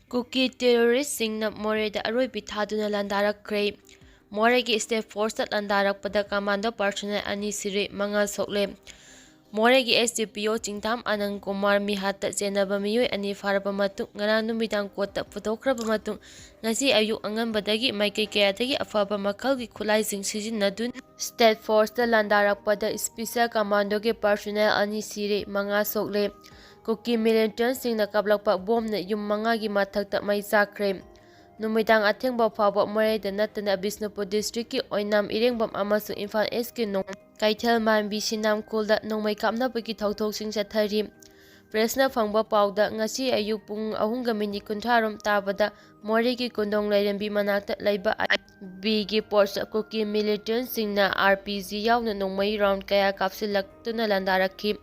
Kuki terrorist-singna Morehda aroibi thaduna landarakkhre. Morehgi state force landarakpada commando personnel ani sire manga sokle. Morehgi SDPO Chingtam Anand Kumar Mihata Chenaba Miyoi ani faraba matung ngarang numidang kota putokhraba matung ngasi ayuk anganbadagi maikei kayadagi afaba makhalgi khulaising sijinnadun state force landarakpada special commando ge personnel ani sire manga sokle. Kuki militants-singna kablakpa bomna yum mangagi mathakta mai chakre. Numidang athengba phawba Morehda natana Bisnupur districtki Oinam Irengbam amasung Imphal Eastki nong Kaithal Manbi Sinam Khulda nongmai kapnabagi thauthauksing chathari. Pressna phangba pauda ngasi ayuk pung 3:30 tabada Morehgi kundong lairambi manakta laiba IB-gi ports Kuki militants-singna RPG yauna nongmai round kaya kapsilaktuna landarakhi.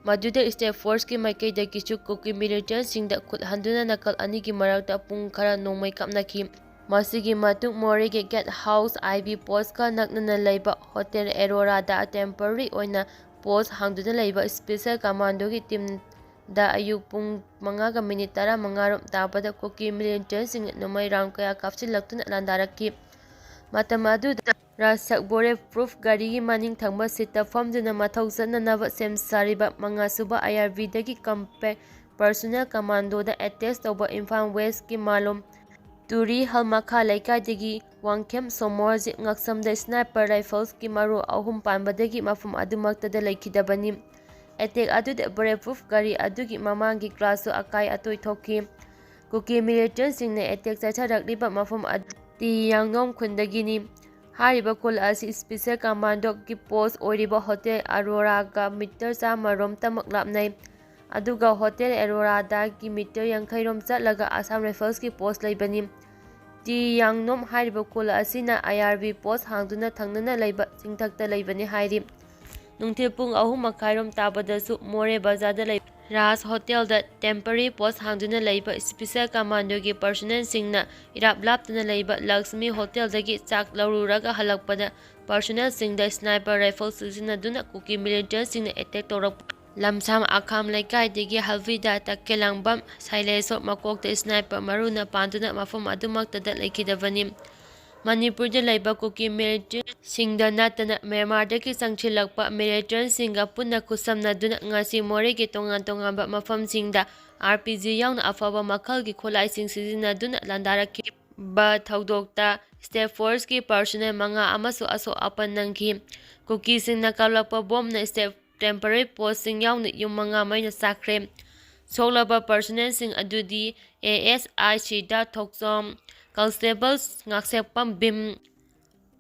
Maduda state force ki maikei kichu Kuki militants-singda khut handuna nakal anigi marakta pung khara nongmai kapnakhi. Masigi matung Morehgi Get House IB post ka naknana laiba Hotel Aurora da temporary oina post hangduna laiba special commando ki team da ayuk pung 5:15 tabada Kuki militants-sing nomai round kaya kapsilaktuna landarakhi. Matam aduda Rasak Bore Proof Garigi Maning Thangba Sita Famduna Mathau Chananaba Sem Sariba Mangasuba IRV-dagi Compact Personnel Commando da attest tauba Imphal West ki Malom Turi Halmakha Laikadagi Wangkhem Somorji Ngaksamda Sniper Rifles ki Maru ahum panbadagi mafum adumaktada laikidabani. Attack aduda Bore Proof Gari adugi mamangi klasu akai atoi thoki. Kuki militants-singna attack chacharakliba mafum adi Yangnom khundagini. Hariba kul asi special commando ki post oiriba Hotel Aurora ga meter 100 tamak lapnai. Aduga Hotel Aurora da ki meter 50 rom chatlaga Assam Rifles ki post laibani. Ti Yangnom hariba kul asina IRB post hangduna thangnana laiba chingthakta laibani hairi. Nungthil pung 3:30 tabadasu Moreh Bazarda laiba Raj Hotel da temporary post hangduna laiba special commando gi personnel-singna iraplaptuna laiba Lakshmi Hotel dagi chak laururaga halakpada personnel-singda sniper rifle sizinaduna Kuki militants-singna attack taurak lamsam akham laikai-dagi halvida takkelangbam Saileso makokta sniper maruna panduna mafam adumaktada laikidabani. Manipurda laiba Kuki militants-singda natana Myanmar-dagi changchilakpa militants-singa punna khusamnaduna ngasi Morehgi tongan-tonganba mafamsingda RPG yauna afaba makhalgi kholaising sizinaduna landarakhiba thaudokta state force ki personnel manga amasu aso apan nangki. Kuki-singna kalakpa bomna state temporary post-sing yauna yum manga maina chakre. Soklaba personnel-sing adudi ASI Sida Thoksom Constable Ngaksekpam Bim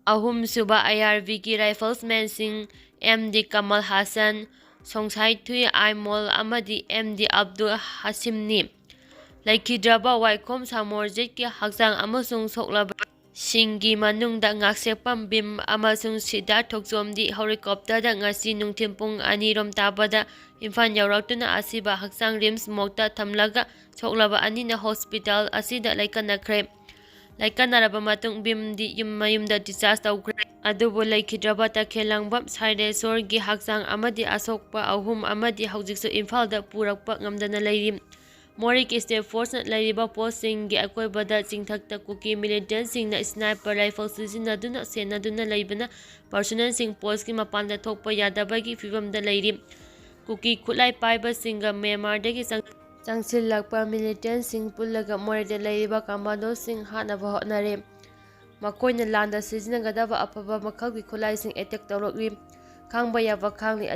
ahum suba IRV ki riflesman-sing MD Kamal Hassan Songsai Thui Aimol amadi MD Abdul Hasimni laikhidraba Waikhom Samorjit ki hakjang amasung soklaba singgi manungda Ngaksekpam Bim amasung Sida Thokjomdi helicopter da ngasi nungthil pung 2 rom tabada Imphal yauraktuna asiba hakjang rims mokta thamlaga soklaba anina hospital asida laikanakre. Laikanaraba matung Bimdi mayumda discharge taukhre. Adubu laikhidraba takhelangbam Sailesorgi hakjang amadi asokpa ahum amadi haujiksu Imphalda purakpa ngamdana lairi. Morehgi state force na lairiba post-singgi akoibada chingthakta Kuki militants-singna sniper rifle sizinaduna senaduna laibana personnel-sing post-ki mapanda thokpa yadabagi fibamda lairi. Kuki khulai paiba-singga Myanmar-dagi changchilakpa militants-sing pullaga Morehda lairiba commando-sing hatnaba hotnare. Makoina landa sijinagadaba afaba makhalgi khulaising attack taurakli. Khangba yaba khangli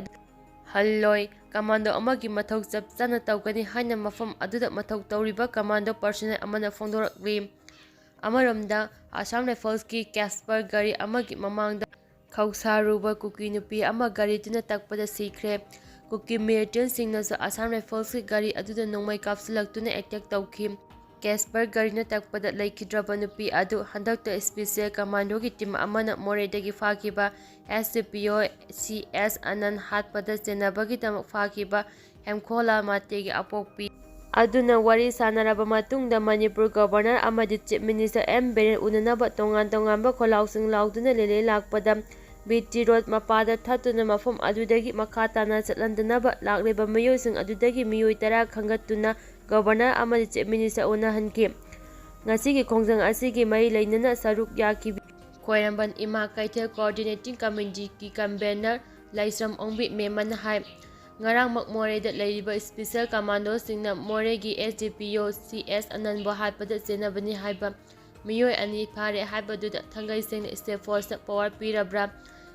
halloi commando amagi mathau chap chana taugani haina mafam aduda mathau tauriba commando personnel amana phongdorakli. Amaromda Assam Rifles ki Casper gari amagi mamangda khausaruba Kuki nupi ama gari tuna takpada sikhre. Kuki militants-singnasu Assam Rifles ki gari aduda nongmai kapsilaktuna attack taukhi. Casper garina takpada laikhidraba nupi adu handakta special commando ki team amana Moreh-dagi fakiba SDPO CS Anand hatpada chenabagi tamak fakiba Hemkhola Mategi apokpi aduna wari sanaraba matungda Manipur Governor amadi Chief Minister M. Biren unanaba tongan-tonganba kholausing lauduna lele lakpada BT Road mapada thatuna mafam adudagi makha tana chatlandanaba lakliba miyoising adudagi miyoi 10 khangatuna governor ꯑꯃꯗꯤ chief minister ꯎꯅꯍꯟꯈꯤ꯫ ꯉꯁꯤꯒꯤ ꯈꯣꯡꯖꯪ ꯑꯁꯤꯒꯤ ꯃꯔꯤ ꯂꯩꯅꯅ ꯁꯔꯨꯛ ꯌꯥꯈꯤꯕꯤ ꯈ꯭ꯋꯥꯏꯔꯝꯕꯟ ꯏꯃꯥ ꯀꯩꯊꯦꯜ coordinating ꯀꯝꯃꯤꯇꯤꯒꯤ convener ꯂꯥꯏꯁ꯭ꯔꯝ ꯑꯣꯡꯕꯤ ꯃꯦꯃꯟꯅ ꯍꯥꯏ ꯉꯔꯥꯡꯃꯛ ꯃꯣꯔꯦꯗ ꯂꯩꯔꯤꯕ ꯁ꯭ꯄꯦꯁꯤꯑꯦꯜ ꯀꯃꯥꯟꯗꯣꯁꯤꯡꯅ ꯃꯣꯔꯦꯒꯤ ꯑꯦꯁ.ꯗꯤ.ꯄꯤ.ꯑꯣ ꯁꯤ.ꯑꯦꯁ. ꯑꯅꯟꯕꯨ ꯍꯥꯠꯄꯗ ꯆꯦꯟꯅꯕꯅꯤ ꯍꯥꯏꯕ ꯃꯤꯑꯣꯏ 2 ꯐꯥꯔꯦ ꯍꯥꯏꯕꯗꯨꯗ ꯊꯥꯡꯒꯩ ꯁꯦꯡꯅ ꯁ꯭ꯇꯦꯠ ꯐꯣꯔꯁꯇ ꯄꯥꯋꯔ ꯄꯤꯔꯕ꯭ꯔꯥ?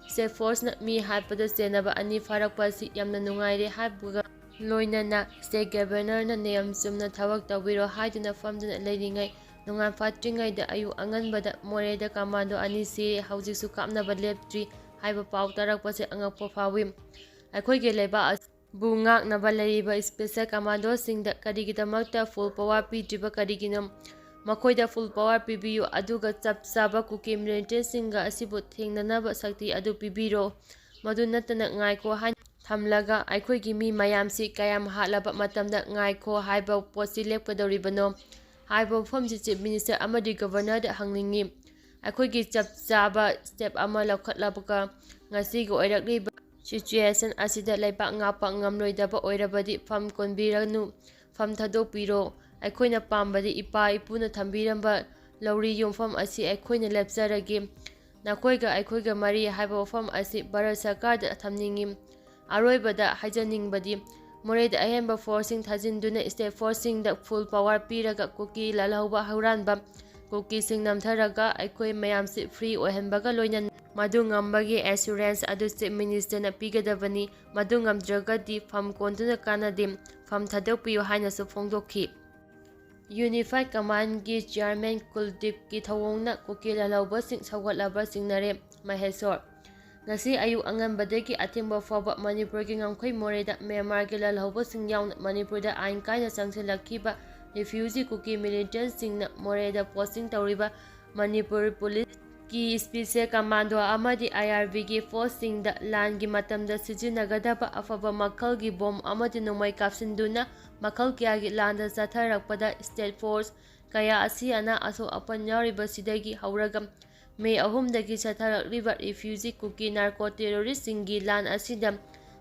ꯁ꯭ꯇꯦꯠ ꯐꯣꯔꯁꯅ ꯃꯤ ꯍꯥꯠꯄꯗ ꯆꯦꯟꯅꯕ 2 ꯐꯥꯔꯛꯄ ꯑꯁꯤ ꯌꯥꯝꯅ ꯅꯨꯡꯉꯥꯏꯔꯦ ꯍꯥꯏꯕꯒ ꯂꯣꯏꯅꯅ ꯁ꯭ꯇꯦꯠ ꯒꯕꯔꯅꯔꯅ ꯅꯤꯌꯝ ꯆꯨꯝꯅ ꯊꯕꯛ ꯇꯧꯕꯤꯔꯣ ꯍꯥꯏꯗꯨꯅ ꯐꯝꯗꯨꯅ ꯂꯩꯔꯤꯉꯩ ꯅꯣꯡꯉꯥꯟꯐꯥꯠꯇ꯭ꯔꯤꯉꯩꯗ ꯑꯌꯨꯛ ꯑꯉꯟꯕꯗ ꯃꯣꯔꯦꯗ ꯀꯃꯥꯟꯗꯣ 2 ꯁꯤꯔꯦ, ꯍꯧꯖꯤꯛꯁꯨ ꯀꯥꯞꯅꯕ ꯂꯦꯞꯇ꯭ꯔꯤ ꯍꯥꯏꯕ ꯄꯥꯎ ꯇꯥꯔꯛꯄꯁꯦ ꯑꯉꯛꯄ ꯐꯥꯎꯏ꯫ ꯑꯩꯈꯣꯏꯒꯤ ꯂꯩꯕꯥꯛ ꯑꯁꯤꯕꯨ ꯉꯥꯛꯅꯕ ꯂꯩꯔꯤꯕ ꯁ꯭ꯄꯦꯁꯤꯑꯦꯜ ꯀꯃꯥꯟꯗꯣꯁꯤꯡꯗ ꯀꯔꯤꯒꯤꯗꯃꯛꯇ ꯐꯨꯜ ꯄꯥꯋꯔ ꯄꯤꯗ꯭ꯔꯤꯕ ꯀꯔꯤꯒꯤꯅꯣ? ꯃꯈꯣꯏꯗ ꯐꯨꯜ ꯄꯥꯋꯔ ꯄꯤꯕꯤꯌꯨ, ꯑꯗꯨꯒ ꯆꯞ ꯆꯥꯕ ꯀꯨꯀꯤ ꯃꯤꯂꯤꯇꯦꯟꯠꯁꯤꯡꯒ ꯑꯁꯤꯕꯨ ꯊꯦꯡꯅꯅꯕ ꯁꯛꯇꯤ ꯑꯗꯨ ꯄꯤꯕꯤꯔꯣ꯫ ꯃꯗꯨ ꯅꯠꯇꯅ ꯉꯥꯏꯈꯣ ꯍꯥꯏꯅ ꯊꯝꯂꯒ ꯑꯩꯈꯣꯏꯒꯤ ꯃꯤ ꯃꯌꯥꯝꯁꯤ ꯀꯌꯥꯝ ꯍꯥꯠꯂꯕ ꯃꯇꯝꯗ ꯉꯥꯏꯈꯣ ꯍꯥꯏꯕ ꯄꯣꯠꯁꯤ ꯂꯦꯞꯀꯗꯧꯔꯤꯕꯅꯣ ꯍꯥꯏꯕ ꯋꯥꯐꯝꯁꯤ ꯆꯤꯐ ꯃꯤꯅꯤꯁꯇꯔ ꯑꯃꯗꯤ ꯒꯕꯔꯅꯔꯗ ꯍꯪꯅꯤꯡꯉꯤ꯫ ꯑꯩꯈꯣꯏꯒꯤ ꯆꯞ ꯆꯥꯕ ꯁ꯭ꯇꯦꯞ ꯑꯃ ꯂꯧꯈꯠꯂꯒ ꯉꯁꯤꯒꯤ ꯑꯣꯏꯔꯛꯂꯤꯕ ꯁꯤꯆꯨꯌꯦꯁꯟ ꯑꯁꯤꯗ ꯂꯩꯕꯥꯛ ꯉꯥꯛꯄ ꯉꯝꯂꯣꯏꯗꯕ ꯑꯣꯏꯔꯕꯗꯤ ꯐꯝ ꯀꯣꯟꯕꯤꯔꯅꯨ, ꯐꯝ ꯊꯥꯗꯣꯛꯄꯤꯔꯣ꯫ ꯑꯩꯈꯣꯏꯅ ꯄꯥꯝꯕꯗꯤ ꯏꯄꯥ-ꯏꯄꯨꯅ ꯊꯝꯕꯤꯔꯝꯕ ꯂꯧꯔꯤ ꯌꯨꯝꯐꯝ ꯑꯁꯤ ꯑꯩꯈꯣꯏꯅ ꯂꯦꯞꯆꯔꯒꯦ꯫ ꯅꯈꯣꯏꯒ ꯑꯩꯈꯣꯏꯒ ꯃꯔꯤ ꯍꯥꯏꯕ ꯋꯥꯐꯝ ꯑꯁꯤ ꯚꯥꯔꯠ ꯁꯔꯀꯥꯔꯗ ꯊꯝꯅꯤꯡꯉꯤ꯫ ꯑꯔꯣꯏꯕꯗ ꯍꯥꯏꯖꯅꯤꯡꯕꯗꯤ ꯃꯣꯔꯦꯗ ꯑꯍꯦꯟꯕ ꯐꯣꯔꯁꯁꯤꯡ ꯊꯥꯖꯤꯟꯗꯨꯅ ꯁ꯭ꯇꯦꯠ ꯐꯣꯔꯁꯁꯤꯡꯗ ꯐꯨꯜ ꯄꯥꯋꯔ ꯄꯤꯔꯒ ꯀꯨꯀꯤ ꯂꯥꯜꯍꯧꯕ ꯍꯨꯔꯥꯟꯕ ꯀꯨꯀꯤꯁꯤꯡ ꯅꯝꯊꯔꯒ ꯑꯩꯈꯣꯏ ꯃꯌꯥꯝꯁꯤ ꯐ꯭ꯔꯤ ꯑꯣꯏꯍꯟꯕꯒ ꯂꯣꯏꯅꯅ ꯃꯗꯨ ꯉꯝꯕꯒꯤ ꯑꯦꯁꯨꯔꯦꯟꯁ ꯑꯗꯨ ꯆꯤꯐ ꯃꯤꯅꯤꯁꯇꯔꯅ ꯄꯤꯒꯗꯕꯅꯤ꯫ ꯃꯗꯨ ꯉꯝꯗ꯭ꯔꯒꯗꯤ ꯐꯝ ꯀꯣꯟꯗꯨꯅ ꯀꯥꯟꯅꯗꯦ, ꯐꯝ ꯊꯥꯗꯣꯛꯄꯤꯌꯨ ꯍꯥꯏꯅꯁꯨ ꯐꯣꯡꯗꯣꯛꯈꯤ꯫ ꯌꯨꯅꯤꯐꯥꯏꯗ ꯀꯃꯥꯟꯗꯒꯤ ꯆꯤꯌꯔꯃꯦꯟ ꯀꯨꯜꯗꯤꯞꯀꯤ ꯊꯧꯑꯣꯡꯅ ꯀꯨꯀꯤ ꯂꯥꯜꯍꯧꯕꯁꯤꯡ ꯁꯧꯒꯠꯂꯕ ꯆꯤꯡꯅꯔꯦ꯫ ꯃꯍꯦꯁꯣꯔ ꯉꯁꯤ ꯑꯌꯨꯛ ꯑꯉꯟꯕꯗꯒꯤ ꯑꯊꯦꯡꯕ ꯐꯥꯎꯕ ꯃꯅꯤꯄꯨꯔꯒꯤ ꯉꯝꯈꯩ ꯃꯣꯔꯦꯗ ꯃ꯭ꯌꯥꯟꯃꯥꯔꯒꯤ ꯂꯥꯜꯍꯧꯕꯁꯤꯡ ꯌꯥꯎꯅ ꯃꯅꯤꯄꯨꯔꯗ ꯑꯥꯏꯟ ꯀꯥꯏꯅ ꯆꯪꯁꯤꯜꯂꯛꯈꯤꯕ ꯔꯤꯐ꯭ꯌꯨꯖꯤ ꯀꯨꯀꯤ ꯃꯤꯂꯤꯇꯦꯟꯠꯁꯤꯡꯅ ꯃꯣꯔꯦꯗ ꯄꯣꯁꯇꯤꯡ ꯇꯧꯔꯤꯕ ꯃꯅꯤꯄꯨꯔ ꯄꯨꯂꯤꯁꯀꯤ ꯁ꯭ꯄꯦꯁꯤꯑꯦꯜ ꯀꯃꯥꯟꯗꯣ ꯑꯃꯗꯤ ꯑꯥꯏ.ꯑꯥꯔ.ꯕꯤꯒꯤ ꯐꯣꯔꯁꯁꯤꯡꯗ ꯂꯥꯟꯒꯤ ꯃꯇꯝꯗ ꯁꯤꯖꯤꯟꯅꯒꯗꯕ ꯑꯐꯕ ꯃꯈꯜꯒꯤ ꯕꯣꯝ ꯑꯃꯗꯤ ꯅꯣꯡꯃꯩ ꯀꯥꯞꯁꯤꯟꯗꯨꯅ ꯃꯈꯜ ꯀꯌꯥꯒꯤ ꯂꯥꯟꯗ ꯆꯠꯊꯔꯛꯄꯗ ꯁ꯭ꯇꯦꯠ ꯐꯣꯔꯁ ꯀꯌꯥ ꯑꯁꯤ ꯑꯅꯥ ꯑꯁꯣꯛ-ꯑꯄꯟ ꯌꯥꯎꯔꯤꯕꯁꯤꯗꯒꯤ ꯍꯧꯔꯒ ꯃꯦ 3ꯗꯒꯤ ꯆꯠꯊꯔꯛꯂꯤꯕ ꯔꯤꯐ꯭ꯌꯨꯖꯤ ꯀꯨꯀꯤ ꯅꯥꯔꯀꯣ ꯇꯦꯔꯣꯔꯤꯁꯁꯤꯡꯒꯤ ꯂꯥꯟ ꯑꯁꯤꯗ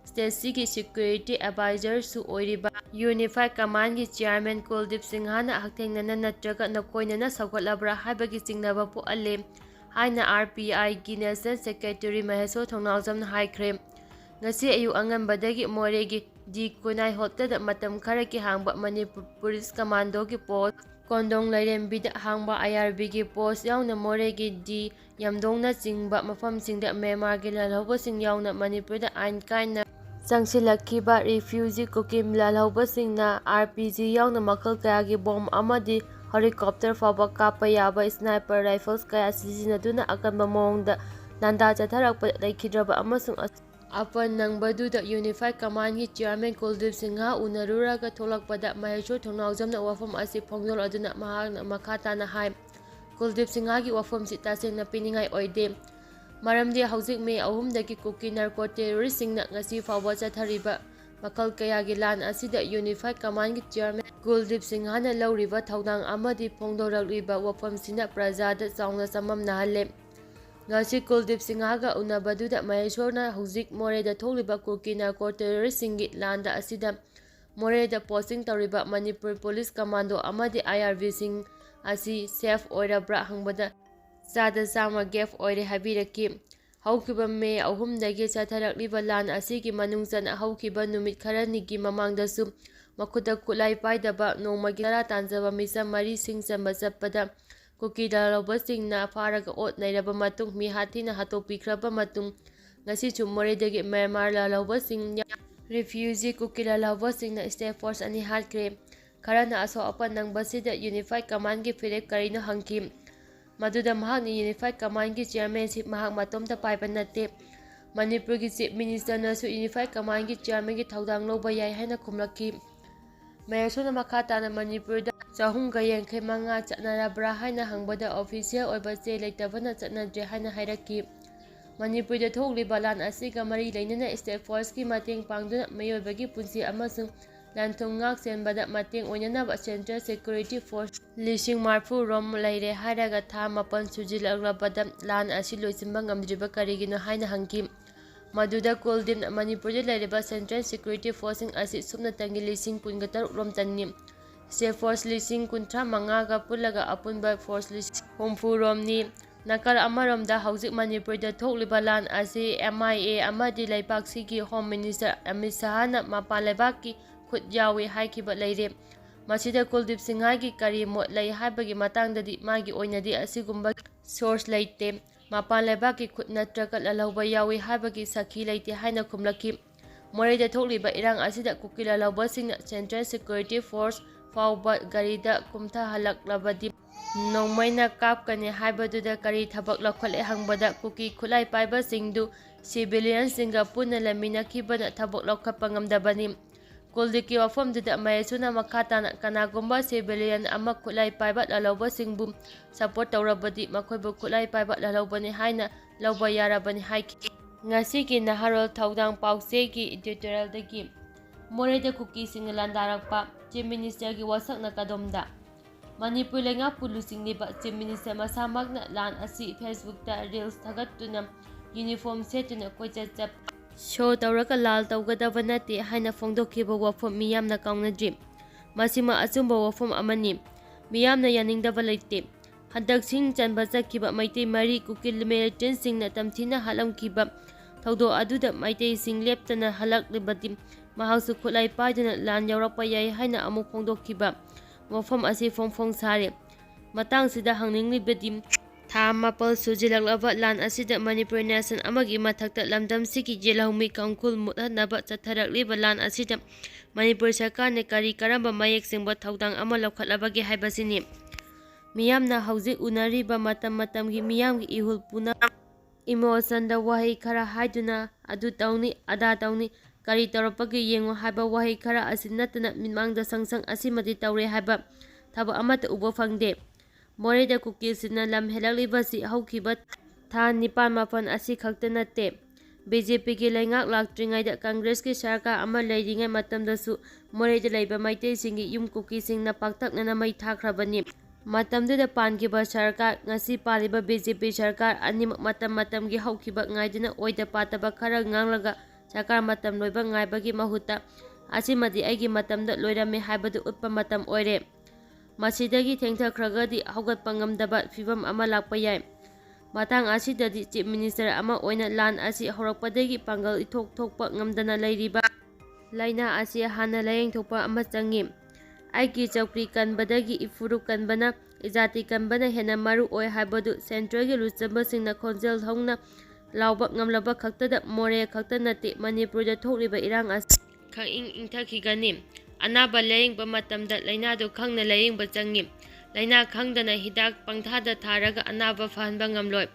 ꯁ꯭ꯇꯦꯠꯁꯤꯒꯤ ꯁꯦꯀ꯭ꯌꯨꯔꯤꯇꯤ ꯑꯦꯗꯚꯥꯏꯖꯔꯁꯨ ꯑꯣꯏꯔꯤꯕ ꯌꯨꯅꯤꯐꯥꯏꯗ ꯀꯃꯥꯟꯗꯒꯤ ꯆꯤꯌꯔꯃꯦꯟ ꯀꯨꯜꯗꯤꯞ ꯁꯤꯡꯍꯅ ꯍꯛꯊꯦꯡꯅꯅ ꯅꯠꯇ꯭ꯔꯒ ꯅꯀꯣꯏꯅꯅ ꯁꯧꯒꯠꯂꯕ꯭ꯔꯥ ꯍꯥꯏꯕꯒꯤ ꯆꯤꯡꯅꯕ ꯄꯣꯛꯍꯜꯂꯦ ꯍꯥꯏꯅ ꯑꯥꯔ.ꯄꯤ.ꯑꯥꯏꯒꯤ ꯅꯦꯁꯅꯦꯜ ꯁꯦꯀ꯭ꯔꯦꯇꯔꯤ ꯃꯍꯦꯁꯣꯔ ꯊꯣꯡꯅꯥꯎꯖꯝꯅ ꯍꯥꯏꯈ꯭ꯔꯦ꯫ ꯉꯁꯤ ꯑꯌꯨꯛ ꯑꯉꯟꯕꯗꯒꯤ ꯃꯣꯔꯦꯒꯤ ꯗꯤ ꯈꯨꯟꯅꯥꯏ ꯍꯣꯇꯦꯜꯗ ꯃꯇꯝ ꯈꯔꯒꯤ ꯍꯥꯡꯕ ꯃꯅꯤꯄꯨꯔ ꯄꯨꯂꯤꯁ ꯀꯃꯥꯟꯗꯣꯒꯤ ꯄꯣꯁꯠ, ꯀꯣꯟꯗꯣꯡ ꯂꯩꯔꯦꯝꯕꯤꯗ ꯍꯥꯡꯕ ꯑꯥꯏ.ꯑꯥꯔ.ꯕꯤꯒꯤ ꯄꯣꯁꯠ ꯌꯥꯎꯅ ꯃꯣꯔꯦꯒꯤ ꯗꯤ. ꯌꯥꯝꯗꯣꯡꯅꯆꯤꯡꯕ ꯃꯐꯝꯁꯤꯡꯗ ꯃ꯭ꯌꯥꯟꯃꯥꯔꯒꯤ ꯂꯥꯜꯍꯧꯕꯁꯤꯡ ꯌꯥꯎꯅ ꯃꯅꯤꯄꯨꯔꯗ ꯑꯥꯏꯟ ꯀꯥꯏꯅ ꯆꯪꯁꯤꯜꯂꯛꯈꯤꯕ ꯔꯤꯐ꯭ꯌꯨꯖꯤ ꯀꯨꯀꯤ ꯂꯥꯜꯍꯧꯕꯁꯤꯡꯅ ꯑꯥꯔ.ꯄꯤ.ꯖꯤ. ꯌꯥꯎꯅ ꯃꯈꯜ ꯀꯌꯥꯒꯤ ꯕꯣꯝ ꯑꯃꯗꯤ ꯍꯦꯂꯤꯀꯣꯞꯇꯔ ꯐꯥꯎꯕ ꯀꯥꯞꯄ ꯌꯥꯕ ꯁ꯭ꯅꯥꯏꯄꯔ ꯔꯥꯏꯐꯜꯁ ꯀꯌꯥ ꯁꯤꯖꯤꯟꯅꯗꯨꯅ ꯑꯀꯟꯕ ꯃꯑꯣꯡꯗ ꯂꯥꯟꯗꯥ ꯆꯠꯊꯔꯛꯄꯗ ꯂꯩꯈꯤꯗ꯭ꯔꯕ ꯑꯃꯁꯨꯡ ꯑꯄꯟ ꯅꯪꯕꯗꯨꯗ ꯌꯨꯅꯤꯐꯥꯏꯗ ꯀꯃꯥꯟꯗꯒꯤ ꯆꯤꯌꯔꯃꯦꯟ ꯀꯨꯜꯗꯤꯞ ꯁꯤꯡꯍ ꯎꯅꯔꯨꯔꯒ ꯊꯣꯛꯂꯛꯄꯗ ꯃꯍꯦꯁꯣꯔ ꯊꯣꯡꯅꯥꯎꯖꯝꯅ ꯋꯥꯐꯝ ꯑꯁꯤ ꯐꯣꯡꯗꯣꯛꯂꯗꯨꯅ ꯃꯍꯥꯛꯅ ꯃꯈꯥ ꯇꯥꯅ ꯍꯥꯏ ꯀꯨꯜꯗꯤꯞ ꯁꯤꯡꯍꯒꯤ ꯋꯥꯐꯝꯁꯤ ꯇꯁꯦꯡꯅ ꯄꯤꯅꯤꯡꯉꯥꯏ ꯑꯣꯏꯗꯦ꯫ ꯃꯔꯝꯗꯤ ꯍꯧꯖꯤꯛ ꯃꯦ 3ꯗꯒꯤ ꯀꯨꯀꯤ ꯅꯥꯔꯀꯣ ꯇꯦꯔꯣꯔꯤꯁꯁꯤꯡꯅ ꯉꯁꯤ ꯐꯥꯎꯕ ꯆꯠꯊꯔꯤꯕ ꯃꯈꯜ ꯀꯌꯥꯒꯤ ꯂꯥꯟ ꯑꯁꯤꯗ ꯌꯨꯅꯤꯐꯥꯏꯗ ꯀꯃꯥꯟꯗꯒꯤ ꯆꯤꯌꯔꯃꯦꯟ ꯀꯨꯜꯗꯤꯞ ꯁꯤꯡꯍꯅ ꯂꯧꯔꯤꯕ ꯊꯧꯗꯥꯡ ꯑꯃꯗꯤ ꯐꯣꯡꯗꯣꯔꯛꯂꯤꯕ ꯋꯥꯐꯝꯁꯤꯅ ꯄ꯭ꯔꯖꯥꯗ ꯆꯥꯎꯅ ꯆꯃꯝꯅꯍꯜꯂꯦ꯫ ꯉꯁꯤ ꯀꯨꯜꯗꯤꯞ ꯁꯤꯡꯍꯒ ꯎꯅꯕꯗꯨꯗ ꯃꯍꯦꯁꯣꯔꯅ ꯍꯧꯖꯤꯛ ꯃꯣꯔꯦꯗ ꯊꯣꯛꯂꯤꯕ ꯀꯨꯀꯤ ꯅꯥꯔꯀꯣ ꯇꯦꯔꯣꯔꯤꯁꯁꯤꯡꯒꯤ ꯂꯥꯟꯗ ꯑꯁꯤꯗ ꯃꯣꯔꯦꯗ ꯄꯣꯁꯇꯤꯡ ꯇꯧꯔꯤꯕ ꯃꯅꯤꯄꯨꯔ ꯄꯨꯂꯤꯁ ꯀꯃꯥꯟꯗꯣ ꯑꯃꯗꯤ ꯑꯥꯏ.ꯑꯥꯔ.ꯕꯤꯁꯤꯡ ꯑꯁꯤ ꯁꯦꯐ ꯑꯣꯏꯔꯕ꯭ꯔꯥ ꯍꯪꯕꯗ 100% ꯒꯦꯞ ꯑꯣꯏꯔꯦ ꯍꯥꯏꯕꯤꯔꯛꯈꯤ꯫ ꯍꯧꯈꯤꯕ ꯃꯦ 3ꯗꯒꯤ ꯆꯠꯊꯔꯛꯂꯤꯕ ꯂꯥꯟ ꯑꯁꯤꯒꯤ ꯃꯅꯨꯡ ꯆꯟꯅ ꯍꯧꯈꯤꯕ ꯅꯨꯃꯤꯠ ꯈꯔꯅꯤꯒꯤ ꯃꯃꯥꯡꯗꯁꯨ ꯃꯈꯨꯠꯇ ꯈꯨꯠꯂꯥꯏ ꯄꯥꯏꯗꯕ ꯅꯣꯡꯃꯒꯤ ꯆꯔꯥ ꯇꯥꯟꯖꯕ ꯃꯤꯆꯝ 4 ꯁꯤꯡ ꯆꯟꯕ ꯆꯠꯄꯗ ꯀꯨꯀꯤ ꯂꯥꯜꯍꯧꯕꯁꯤꯡꯅ ꯐꯥꯔꯒ ꯑꯣꯠ-ꯅꯩꯔꯕ ꯃꯇꯨꯡ ꯃꯤ ꯍꯥꯠꯊꯤꯅ ꯍꯥꯠꯇꯣꯛꯄꯤꯈ꯭ꯔꯕ ꯃꯇꯨꯡ ꯉꯁꯤꯁꯨ ꯃꯣꯔꯦꯗꯒꯤ ꯃ꯭ꯌꯥꯟꯃꯥꯔ ꯂꯥꯜꯍꯧꯕꯁꯤꯡ ꯔꯤꯐ꯭ꯌꯨꯖꯤ ꯀꯨꯀꯤ ꯂꯥꯜꯍꯧꯕꯁꯤꯡꯅ ꯁ꯭ꯇꯦꯠ ꯐꯣꯔꯁ 2 ꯍꯥꯠꯈ꯭ꯔꯦ꯫ ꯈꯔꯅ ꯑꯁꯣꯛ-ꯑꯄꯟ ꯅꯪꯕꯁꯤꯗ ꯌꯨꯅꯤꯐꯥꯏꯗ ꯀꯃꯥꯟꯗꯒꯤ ꯐꯤꯔꯦꯞ ꯀꯔꯤꯅꯣ ꯍꯪꯈꯤ꯫ ꯃꯗꯨꯗ ꯃꯍꯥꯛꯅ ꯌꯨꯅꯤꯐꯥꯏꯗ ꯀꯃꯥꯟꯗꯒꯤ ꯆꯤꯌꯔꯃꯦꯟꯁꯤꯞ ꯃꯍꯥꯛ ꯃꯇꯣꯝꯇ ꯄꯥꯏꯕ ꯅꯠꯇꯦ, ꯃꯅꯤꯄꯨꯔꯒꯤ ꯆꯤꯐ ꯃꯤꯅꯤꯁꯇꯔꯅꯁꯨ ꯌꯨꯅꯤꯐꯥꯏꯗ ꯀꯃꯥꯟꯗꯒꯤ ꯆꯤꯌꯔꯃꯦꯟꯒꯤ ꯊꯧꯗꯥꯡ ꯂꯧꯕ ꯌꯥꯏ ꯍꯥꯏꯅ ꯈꯨꯝꯂꯛꯈꯤ꯫ ꯃꯍꯦꯁꯣꯔꯅ ꯃꯈꯥ ꯇꯥꯅ ꯃꯅꯤꯄꯨꯔꯗ 385 ꯆꯠꯅꯔꯕ꯭ꯔꯥ ꯍꯥꯏꯅ ꯍꯪꯕꯗ ꯑꯣꯐꯤꯁꯤꯌꯦꯜ ꯑꯣꯏꯕ ꯆꯦ ꯂꯩꯇꯕꯅ ꯆꯠꯅꯗ꯭ꯔꯦ ꯍꯥꯏꯅ ꯍꯥꯏꯔꯛꯈꯤ꯫ ꯃꯅꯤꯄꯨꯔꯗ ꯊꯣꯛꯂꯤꯕ ꯂꯥꯟ ꯑꯁꯤꯒ ꯃꯔꯤ ꯂꯩꯅꯅ ꯁ꯭ꯇꯦꯠ ꯐꯣꯔꯁꯀꯤ ꯃꯇꯦꯡ ꯄꯥꯡꯗꯨꯅ ꯃꯤꯑꯣꯏꯕꯒꯤ ꯄꯨꯟꯁꯤ ꯑꯃꯁꯨꯡ ꯂꯟ-ꯊꯨꯝ ꯉꯥꯛ-ꯁꯦꯟꯕꯗ ꯃꯇꯦꯡ ꯑꯣꯏꯅꯅꯕ ꯁꯦꯟꯇ꯭ꯔꯦꯜ ꯁꯦꯀ꯭ꯌꯨꯔꯤꯇꯤ ꯐꯣꯔꯁ 40,000 ꯔꯣꯝ ꯂꯩꯔꯦ ꯍꯥꯏꯔꯒ ꯊꯥ 7 ꯁꯨꯖꯤꯜꯂꯛꯂꯕꯗ ꯂꯥꯟ ꯑꯁꯤ ꯂꯣꯏꯁꯤꯟꯕ ꯉꯝꯗ꯭ꯔꯤꯕ ꯀꯔꯤꯒꯤꯅꯣ ꯍꯥꯏꯅ ꯍꯪꯈꯤ꯫ ꯃꯗꯨꯗ ꯀꯨꯜꯗꯤꯞꯅ ꯃꯅꯤꯄꯨꯔꯗ ꯂꯩꯔꯤꯕ ꯁꯦꯟꯇ꯭ꯔꯦꯜ ꯁꯦꯀ꯭ꯌꯨꯔꯤꯇꯤ ꯐꯣꯔꯁꯁꯤꯡ ꯑꯁꯤ ꯁꯨꯞꯅꯇꯒꯤ 13,000 ꯔꯣꯝ ꯆꯟꯅꯤ꯫ ꯁ꯭ꯇꯦꯠ ꯐꯣꯔꯁ 35,000ꯒ ꯄꯨꯜꯂꯒ ꯑꯄꯨꯟꯕ ꯐꯣꯔꯁ 70,000ꯔꯣꯝꯅꯤ꯫ ꯅꯥꯀꯜ ꯑꯃꯔꯣꯝꯗ ꯍꯧꯖꯤꯛ ꯃꯅꯤꯄꯨꯔꯗ ꯊꯣꯛꯂꯤꯕ ꯂꯥꯟ ꯑꯁꯤ MIA ꯑꯃꯗꯤ ꯂꯩꯕꯥꯛꯁꯤꯒꯤ ꯍꯣꯝ ꯃꯤꯅꯤꯁꯇꯔ ꯑꯃꯤꯠ ꯁꯥꯍꯅ ꯃꯄꯥꯟ ꯂꯩꯕꯥꯛꯀꯤ ꯈꯨꯠ ꯌꯥꯎꯏ ꯍꯥꯏꯈꯤꯕ ꯂꯩꯔꯦ꯫ ꯃꯁꯤꯗ ꯀꯨꯜꯗꯤꯞ ꯁꯤꯡꯍꯒꯤ ꯀꯔꯤ ꯃꯣꯠ ꯂꯩ ꯍꯥꯏꯕꯒꯤ ꯃꯇꯥꯡꯗꯗꯤ ꯃꯥꯒꯤ ꯑꯣꯏꯅꯗꯤ ꯑꯁꯤꯒꯨꯝꯕ ꯁꯣꯔꯁ ꯂꯩꯇꯦ꯫ ꯃꯄꯥꯟ ꯂꯩꯕꯥꯛꯀꯤ ꯈꯨꯠ ꯅꯠꯇ꯭ꯔꯒ ꯂꯥꯜꯍꯧꯕ ꯌꯥꯎꯏ ꯍꯥꯏꯕꯒꯤ ꯁꯥꯈꯤ ꯂꯩꯇꯦ ꯍꯥꯏꯅ ꯈꯨꯝꯂꯛꯈꯤ꯫ ꯃꯣꯔꯦꯗ ꯊꯣꯛꯂꯤꯕ ꯏꯔꯥꯡ ꯑꯁꯤꯗ ꯀꯨꯀꯤ ꯂꯥꯜꯍꯧꯕꯁꯤꯡꯅ ꯁꯦꯟꯇ꯭ꯔꯦꯜ ꯁꯦꯀ꯭ꯌꯨꯔꯤꯇꯤ ꯐꯣꯔꯁ ꯐꯥꯎꯕ ꯒꯥꯔꯤꯗ ꯀꯨꯝꯊꯍꯜꯂꯛꯂꯕꯗꯤ ꯅꯣꯡꯃꯩꯅ ꯀꯥꯞꯀꯅꯤ ꯍꯥꯏꯕꯗꯨꯗ ꯀꯔꯤ ꯊꯕꯛ ꯂꯧꯈꯠꯂꯦ ꯍꯪꯕꯗ ꯀꯨꯀꯤ ꯈꯨꯠꯂꯥꯏ ꯄꯥꯏꯕꯁꯤꯡꯗꯨ ꯁꯤꯚꯤꯂꯤꯌꯟꯁꯤꯡꯒ ꯄꯨꯟꯅ ꯂꯩꯃꯤꯟꯅꯈꯤꯕꯅ ꯊꯕꯛ ꯂꯧꯈꯠꯄ ꯉꯝꯗꯕꯅꯤ꯫ ꯀꯨꯜꯗꯤꯞꯀꯤ ꯋꯥꯐꯝꯗꯨꯗ ꯃꯍꯦꯁꯨꯅ ꯃꯈꯥ ꯇꯥꯅ ꯀꯅꯥꯒꯨꯝꯕ ꯁꯤꯚꯤꯂꯤꯌꯟ ꯑꯃ ꯈꯨꯠꯂꯥꯏ ꯄꯥꯏꯕ ꯂꯥꯜꯍꯧꯕꯁꯤꯡꯕꯨ ꯁꯄꯣꯔꯠ ꯇꯧꯔꯕꯗꯤ ꯃꯈꯣꯏꯕꯨ ꯈꯨꯠꯂꯥꯏ ꯄꯥꯏꯕ ꯂꯥꯜꯍꯧꯕꯅꯤ ꯍꯥꯏꯅ ꯂꯧꯕ ꯌꯥꯔꯕꯅꯤ ꯍꯥꯏꯈꯤ꯫ ꯉꯁꯤꯒꯤ ꯅꯍꯥꯔꯣꯜ ꯊꯧꯗꯥꯡ ꯄꯥꯎꯆꯦꯒꯤ ꯏꯗꯤꯇꯣꯔꯤꯌꯦꯜꯗꯒꯤ ꯃꯣꯔꯦꯗ ꯀꯨꯀꯤꯁꯤꯡꯅ ꯂꯥꯟꯗꯥꯔꯛꯄ, ꯆꯤꯐ ꯃꯤꯅꯤꯁꯇꯔꯒꯤ ꯋꯥꯁꯛꯅ ꯀꯗꯣꯝꯗ꯫ ꯃꯅꯤꯄꯨꯔ ꯂꯩꯉꯥꯛꯄꯨ ꯂꯨꯆꯤꯡꯂꯤꯕ ꯆꯤꯐ ꯃꯤꯅꯤꯁꯇꯔ ꯃꯁꯥꯃꯛꯅ ꯂꯥꯟ ꯑꯁꯤ ꯐꯦꯁꯕꯨꯛꯇ ꯔꯤꯜꯁ ꯊꯥꯒꯠꯇꯨꯅ ꯌꯨꯅꯤꯐꯣꯔꯝ ꯁꯦꯠꯇꯨꯅ ꯀꯣꯏꯆꯠ ꯆꯠꯄ, ꯁꯣ ꯇꯧꯔꯒ ꯂꯥꯜ ꯇꯧꯒꯗꯕ ꯅꯠꯇꯦ ꯍꯥꯏꯅ ꯐꯣꯡꯗꯣꯛꯈꯤꯕ ꯋꯥꯐꯝ ꯃꯤꯌꯥꯝꯅ ꯀꯥꯎꯅꯗ꯭ꯔꯤ꯫ ꯃꯁꯤꯃꯛ ꯑꯆꯨꯝꯕ ꯋꯥꯐꯝ ꯑꯃꯅꯤ꯫ ꯃꯤꯌꯥꯝꯅ ꯌꯥꯅꯤꯡꯗꯕ ꯂꯩꯇꯦ꯫ ꯍꯟꯗꯛ ꯁꯤꯡ ꯆꯟꯕ ꯆꯠꯈꯤꯕ ꯃꯩꯇꯩ 4 ꯀꯨꯀꯤ ꯃꯤꯂꯤꯇꯦꯟꯠꯁꯤꯡꯅ ꯇꯝꯊꯤꯅ ꯍꯥꯠꯂꯝꯈꯤꯕ ꯊꯧꯗꯣꯛ ꯑꯗꯨꯗ ꯃꯩꯇꯩꯁꯤꯡ ꯂꯦꯞꯇꯅ ꯍꯜꯂꯛꯂꯕꯗꯤ ꯃꯍꯥꯛꯁꯨ ꯈꯨꯠꯂꯥꯏ ꯄꯥꯏꯗꯨꯅ ꯂꯥꯟ ꯌꯥꯎꯔꯛꯄ ꯌꯥꯏ ꯍꯥꯏꯅ ꯑꯃꯨꯛ ꯐꯣꯡꯗꯣꯛꯈꯤꯕ ꯋꯥꯐꯝ ꯑꯁꯤ ꯐꯣꯡ ꯐꯣꯡ ꯁꯥꯔꯦ꯫ ꯃꯇꯥꯡꯁꯤꯗ ꯍꯪꯅꯤꯡꯂꯤꯕꯗꯤ ꯊꯥ 4 ꯁꯨꯖꯤꯜꯂꯛꯂꯕ ꯂꯥꯟ ꯑꯁꯤꯗ ꯃꯅꯤꯄꯨꯔ ꯅꯦꯁꯟ ꯑꯃꯒꯤ ꯃꯊꯛꯇ ꯂꯝꯗꯝꯁꯤꯒꯤ ꯌꯦꯜꯍꯧꯃꯤ ꯀꯥꯡꯈꯨꯜ ꯃꯨꯠꯍꯟꯅꯕ ꯆꯠꯊꯔꯛꯂꯤꯕ ꯂꯥꯟ ꯑꯁꯤꯗ ꯃꯅꯤꯄꯨꯔ ꯁꯔꯀꯥꯔꯅ ꯀꯔꯝꯕ ꯃꯌꯦꯛ ꯁꯦꯡꯕ ꯊꯧꯗꯥꯡ ꯑꯃ ꯂꯧꯈꯠꯂꯕꯒꯦ ꯍꯥꯏꯕꯁꯤꯅꯤ꯫ ꯃꯤꯌꯥꯝꯅ ꯍꯧꯖꯤꯛ ꯎꯅꯔꯤꯕ ꯃꯇꯝꯒꯤ ꯃꯤꯌꯥꯝꯒꯤ ꯏꯍꯨꯜ ꯄꯨꯅꯃꯛ ꯏꯃꯣꯁꯟꯗ ꯋꯥꯍꯩ ꯈꯔ ꯍꯥꯏꯗꯨꯅ ꯑꯗꯨ ꯇꯧꯅꯤ ꯑꯗꯥ ꯇꯧꯅꯤ, ꯀꯔꯤ ꯇꯧꯔꯛꯄꯒꯦ ꯌꯦꯡꯉꯨ ꯍꯥꯏꯕ ꯋꯥꯍꯩ ꯈꯔ ꯑꯁꯤ ꯅꯠꯇꯅ ꯃꯤꯠꯃꯥꯡꯗ ꯁꯪ ꯑꯁꯤꯃꯗꯤ ꯇꯧꯔꯦ ꯍꯥꯏꯕ ꯊꯕꯛ ꯑꯃꯠꯇ ꯎꯕ ꯐꯪꯗꯦ꯫ ꯃꯣꯔꯦꯗ ꯀꯨꯀꯤꯁꯤꯡꯅ ꯂꯝ ꯍꯦꯜꯂꯛꯂꯤꯕꯁꯤ ꯍꯧꯈꯤꯕ ꯊꯥ 9-ꯃꯥꯄꯟ ꯑꯁꯤ ꯈꯛꯇ ꯅꯠꯇꯦ꯫ BJPꯒꯤ ꯂꯩꯉꯥꯛ ꯂꯥꯛꯇ꯭ꯔꯤꯉꯩꯗ ꯀꯪꯒ꯭ꯔꯦꯁꯀꯤ ꯁꯔꯀꯥꯔ ꯑꯃ ꯂꯩꯔꯤꯉꯩ ꯃꯇꯝꯗꯁꯨ ꯃꯣꯔꯦꯗ ꯂꯩꯕ ꯃꯩꯇꯩꯁꯤꯡꯒꯤ ꯌꯨꯝ ꯀꯨꯀꯤꯁꯤꯡꯅ ꯄꯥꯛꯇꯛꯅꯅ ꯃꯩ ꯊꯥꯈ꯭ꯔꯕꯅꯤ꯫ ꯃꯇꯝꯗꯨꯗ ꯄꯥꯟꯈꯤꯕ ꯁꯔꯀꯥꯔ, ꯉꯁꯤ ꯄꯥꯜꯂꯤꯕ BJP ꯁꯔꯀꯥꯔ ꯑꯅꯤꯃꯛ ꯃꯇꯝꯒꯤ ꯍꯧꯈꯤꯕ ꯉꯥꯏꯗꯨꯅ ꯑꯣꯏꯗ ꯄꯥꯗꯕ ꯈꯔ ꯉꯥꯡꯂꯒ ꯁꯔꯀꯥꯔ ꯃꯇꯝ ꯂꯣꯏꯕ ꯉꯥꯏꯕꯒꯤ ꯃꯍꯨꯠꯇ ꯑꯁꯤꯃꯗꯤ ꯑꯩꯒꯤ ꯃꯇꯝꯗ ꯂꯣꯏꯔꯝꯃꯦ ꯍꯥꯏꯕꯗꯨ ꯎꯠꯄ ꯃꯇꯝ ꯑꯣꯏꯔꯦ꯫ ꯃꯁꯤꯗꯒꯤ ꯊꯦꯡꯊꯈ꯭ꯔꯒꯗꯤ ꯍꯧꯒꯠꯄ ꯉꯝꯗꯕ ꯐꯤꯚꯝ ꯑꯃ ꯂꯥꯛꯄ ꯌꯥꯏ꯫ ꯃꯇꯥꯡ ꯑꯁꯤꯗꯗꯤ ꯆꯤꯐ ꯃꯤꯅꯤꯁꯇꯔ ꯑꯃ ꯑꯣꯏꯅ ꯂꯥꯟ ꯑꯁꯤ ꯍꯧꯔꯛꯄꯗꯒꯤ ꯄꯥꯡꯒꯜ ꯏꯊꯣꯛ ꯊꯣꯛꯄ ꯉꯝꯗꯅ ꯂꯩꯔꯤꯕ ꯂꯩꯅꯥ ꯑꯁꯤ ꯍꯥꯟꯅ ꯂꯥꯌꯦꯡꯊꯣꯛꯄ ꯑꯃ ꯆꯪꯉꯤ꯫ ꯑꯩꯒꯤ ꯆꯧꯀ꯭ꯔꯤ ꯀꯟꯕꯗꯒꯤ ꯏꯐꯨꯔꯨꯞ ꯀꯟꯕꯅ, ꯏꯖꯥꯇꯤ ꯀꯟꯕꯅ ꯍꯦꯟꯅ ꯃꯔꯨ ꯑꯣꯏ ꯍꯥꯏꯕꯗꯨ ꯁꯦꯟꯇ꯭ꯔꯦꯜꯒꯤ ꯂꯨꯆꯤꯡꯕꯁꯤꯡꯅ ꯈꯣꯟꯖꯦꯜ ꯍꯧꯅ ꯂꯥꯎꯕ ꯉꯝꯂꯕ ꯈꯛꯇꯗ ꯃꯣꯔꯦ ꯈꯛꯇ ꯅꯠꯇꯦ ꯃꯅꯤꯄꯨꯔꯗ ꯊꯣꯛꯂꯤꯕ ꯏꯔꯥꯡ ꯑꯁꯤ ꯈꯪꯏꯪ ꯏꯪꯊꯈꯤꯒꯅꯤ꯫ ꯑꯅꯥꯕ ꯂꯥꯌꯦꯡꯕ ꯃꯇꯝꯗ ꯂꯩꯅꯥꯗꯨ ꯈꯪꯅ ꯂꯥꯌꯦꯡꯕ ꯆꯪꯉꯤ꯫ ꯂꯩꯅꯥ ꯈꯪꯗꯅ ꯍꯤꯗꯥꯛ ꯄꯪꯊꯥꯗ ꯊꯥꯔꯒ ꯑꯅꯥꯕ ꯐꯍꯟꯕ ꯉꯝꯂꯣꯏ꯫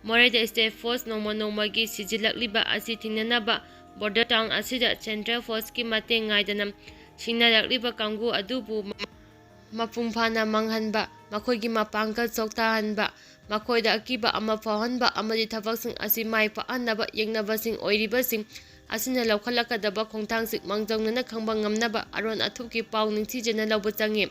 ꯃꯣꯔꯦꯗ ꯁ꯭ꯇꯦꯠ ꯐꯣꯔꯁ ꯅꯣꯡꯃꯒꯤ ꯁꯤꯖꯤꯜꯂꯛꯂꯤꯕ ꯑꯁꯤ ꯊꯤꯡꯅꯅꯕ ꯕꯣꯔꯗꯔ ꯇꯥꯎꯟ ꯑꯁꯤꯗ ꯁꯦꯟꯇ꯭ꯔꯦꯜ ꯐꯣꯔꯁꯀꯤ ꯃꯇꯦꯡ ꯉꯥꯏꯗꯅ ꯁꯤꯡꯅꯔꯛꯂꯤꯕ ꯀꯥꯡꯕꯨ ꯑꯗꯨꯕꯨ ꯃꯄꯨꯡ ꯐꯥꯅ ꯃꯥꯡꯍꯟꯕ, ꯃꯈꯣꯏꯒꯤ ꯃꯄꯥꯡꯒꯜ ꯆꯣꯛꯊꯍꯟꯕ, ꯃꯈꯣꯏꯗ ꯑꯀꯤꯕ ꯑꯃ ꯐꯥꯎꯍꯟꯕ ꯑꯃꯗꯤ ꯊꯕꯛꯁꯤꯡ ꯑꯁꯤ ꯃꯥꯏ ꯄꯥꯛꯍꯟꯅꯕ ꯌꯦꯛꯅꯕꯁꯤꯡ ꯑꯣꯏꯔꯤꯕꯁꯤꯡ ꯑꯁꯤꯅ ꯂꯧꯈꯠꯂꯛꯀꯗꯕ ꯈꯣꯡꯊꯥꯡꯁꯤꯡ ꯃꯥꯡꯖꯧꯅꯅ ꯈꯪꯕ ꯉꯝꯅꯕ ꯑꯔꯣꯟ ꯑꯊꯨꯞꯀꯤ ꯄꯥꯎ ꯅꯤꯡꯊꯤꯖꯅ ꯂꯧꯕ ꯆꯪꯉꯤ꯫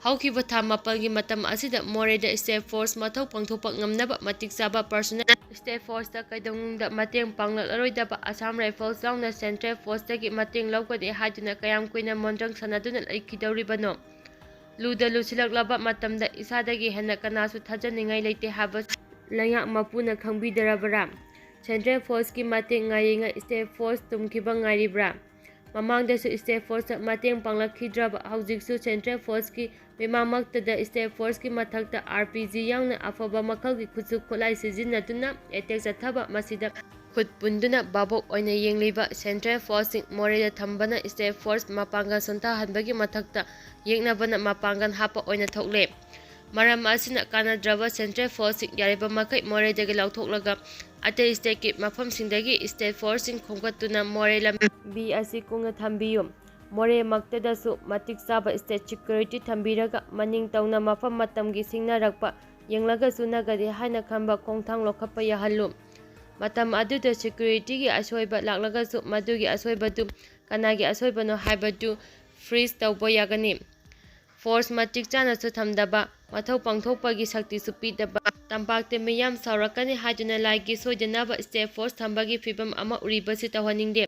ꯍꯧꯈꯤꯕ ꯊꯥ 4ꯒꯤ ꯃꯇꯝ ꯑꯁꯤꯗ ꯃꯣꯔꯦꯗ ꯁ꯭ꯇꯦꯠ ꯐꯣꯔꯁ ꯃꯊꯧ ꯄꯥꯡꯊꯣꯛꯄ ꯉꯝꯅꯕ ꯃꯇꯤꯛ ꯆꯥꯕ ꯄꯔꯁꯣꯅꯦꯜ ꯁ꯭ꯇꯦꯠ ꯐꯣꯔꯁꯇ ꯀꯩꯗꯧꯅꯨꯡꯗ ꯃꯇꯦꯡ ꯄꯥꯡꯂꯛꯂꯔꯣꯏꯗꯕ ꯑꯁꯥꯝ ꯔꯥꯏꯐꯜꯁ ꯌꯥꯎꯅ ꯁꯦꯟꯇ꯭ꯔꯦꯜ ꯐꯣꯔꯁꯇꯒꯤ ꯃꯇꯦꯡ ꯂꯧꯒꯅꯤ ꯍꯥꯏꯗꯨꯅ ꯀꯌꯥꯝ ꯀꯨꯏꯅ ꯃꯣꯟꯗ꯭ꯔꯪ ꯁꯥꯟꯅꯗꯨꯅ ꯂꯩꯈꯤꯗꯧꯔꯤꯕꯅꯣ? ꯂꯨꯗ ꯂꯨꯁꯤꯜꯂꯛꯂꯕ ꯃꯇꯝꯗ ꯏꯁꯥꯗꯒꯤ ꯍꯦꯟꯅ ꯀꯅꯥꯁꯨ ꯊꯥꯖꯅꯤꯡꯉꯥꯏ ꯂꯩꯇꯦ ꯍꯥꯏꯕꯁꯤ ꯂꯩꯉꯥꯛ ꯃꯄꯨꯅ ꯈꯪꯕꯤꯗꯔꯕꯔꯥ? ꯁꯦꯟꯇ꯭ꯔꯦꯜ ꯐꯣꯔꯁꯀꯤ ꯃꯇꯦꯡ ꯉꯥꯏꯔꯤꯉꯩ ꯁ꯭ꯇꯦꯠ ꯐꯣꯔꯁ ꯇꯨꯝꯈꯤꯕ ꯉꯥꯏꯔꯤꯕ꯭ꯔꯥ? ꯃꯃꯥꯡꯗꯁꯨ ꯁ꯭ꯇꯦꯠ ꯐꯣꯔꯁꯇ ꯃꯇꯦꯡ ꯄꯥꯡꯂꯛꯈꯤꯗ꯭ꯔꯕ ꯍꯧꯖꯤꯛꯁꯨ ꯁꯦꯟꯇ꯭ꯔꯦꯜ ꯐꯣꯔꯁꯀꯤ ꯃꯤꯃꯥꯡꯃꯛꯇꯗ ꯁ꯭ꯇꯦꯠ ꯐꯣꯔꯁꯀꯤ ꯃꯊꯛꯇ RPG ꯌꯥꯎꯅ ꯑꯐꯕ ꯃꯈꯜꯒꯤ ꯈꯨꯠꯁꯨ ꯈꯨꯠꯂꯥꯏ ꯁꯤꯖꯤꯟꯅꯗꯨꯅ ꯑꯦꯇꯦꯛ ꯆꯠꯊꯕ ꯃꯁꯤꯗ ꯈꯨꯠ ꯄꯨꯟꯗꯨꯅ ꯚꯥꯕꯣꯛ ꯑꯣꯏꯅ ꯌꯦꯡꯂꯤꯕ ꯁꯦꯟꯇ꯭ꯔꯦꯜ ꯐꯣꯔꯁꯁꯤꯡ ꯃꯣꯔꯦꯗ ꯊꯝꯕꯅ ꯁ꯭ꯇꯦꯠ ꯐꯣꯔꯁ ꯃꯄꯥꯡꯒꯜ ꯁꯣꯟꯊꯍꯟꯕꯒꯤ ꯃꯊꯛꯇ ꯌꯦꯛꯅꯕꯅ ꯃꯄꯥꯡꯒꯜ ꯍꯥꯞꯄ ꯑꯣꯏꯅ ꯊꯣꯛꯂꯦ꯫ ꯃꯔꯝ ꯑꯁꯤꯅ ꯀꯥꯟꯅꯗ꯭ꯔꯕ ꯁꯦꯟꯇ꯭ꯔꯦꯜ ꯐꯣꯔꯁꯁꯤꯡ ꯌꯥꯔꯤꯕꯃꯈꯩ ꯃꯣꯔꯦꯗꯒꯤ ꯂꯧꯊꯣꯛꯂꯒ ꯑꯇꯩ ꯁ꯭ꯇꯦꯠꯀꯤ ꯃꯐꯝꯁꯤꯡꯗꯒꯤ ꯁ꯭ꯇꯦꯠ ꯐꯣꯔꯁꯁꯤꯡ ꯈꯣꯝꯒꯠꯇꯨꯅ ꯃꯣꯔꯦ ꯂꯝꯕꯤ ꯑꯁꯤ ꯀꯨꯡꯅ ꯊꯝꯕꯤꯌꯨ꯫ ꯃꯣꯔꯦꯃꯛꯇꯗꯁꯨ ꯃꯇꯤꯛ ꯆꯥꯕ ꯁ꯭ꯇꯦꯠ ꯁꯦꯀ꯭ꯌꯨꯔꯤꯇꯤ ꯊꯝꯕꯤꯔꯒ ꯃꯅꯤꯡ ꯇꯧꯅ ꯃꯇꯝꯒꯤ ꯁꯤꯡꯅꯔꯛꯄ ꯌꯦꯡꯂꯒ ꯆꯨꯅꯒꯗꯦ ꯍꯥꯏꯅ ꯈꯟꯕ ꯈꯣꯡꯊꯥꯡ ꯂꯧꯈꯠꯄ ꯌꯥꯍꯜꯂꯨ꯫ ꯃꯇꯝ ꯑꯗꯨꯗ ꯁꯦꯀ꯭ꯌꯨꯔꯤꯇꯤꯒꯤ ꯑꯁꯣꯏꯕ ꯂꯥꯛꯂꯒꯁꯨ ꯃꯗꯨꯒꯤ ꯑꯁꯣꯏꯕꯗꯨ ꯀꯅꯥꯒꯤ ꯑꯁꯣꯏꯕꯅꯣ ꯍꯥꯏꯕꯗꯨ ꯐ꯭रीꯖ ꯇꯧꯕ ꯌꯥꯒꯅꯤ꯫ ꯐꯣꯔꯁ ꯃꯇꯤꯛ ꯆꯥꯅꯁꯨ ꯊꯝꯗꯕ, ꯃꯊꯧ ꯄꯥꯡꯊꯣꯛꯄꯒꯤ ꯁꯛꯇꯤꯁꯨ ꯄꯤꯗꯕ, ꯇꯝꯄꯥꯛꯇ ꯃꯤꯌꯥꯝ ꯁꯥꯎꯔꯛꯀꯅꯤ ꯍꯥꯏꯗꯨꯅ ꯂꯥꯏꯒꯤ ꯁꯣꯏꯗꯅꯕ ꯁ꯭ꯇꯦꯠ ꯐꯣꯔꯁ ꯊꯝꯕꯒꯤ ꯐꯤꯚꯝ ꯑꯃ ꯎꯔꯤꯕꯁꯤ ꯇꯧꯍꯟꯅꯤꯡꯗꯦ꯫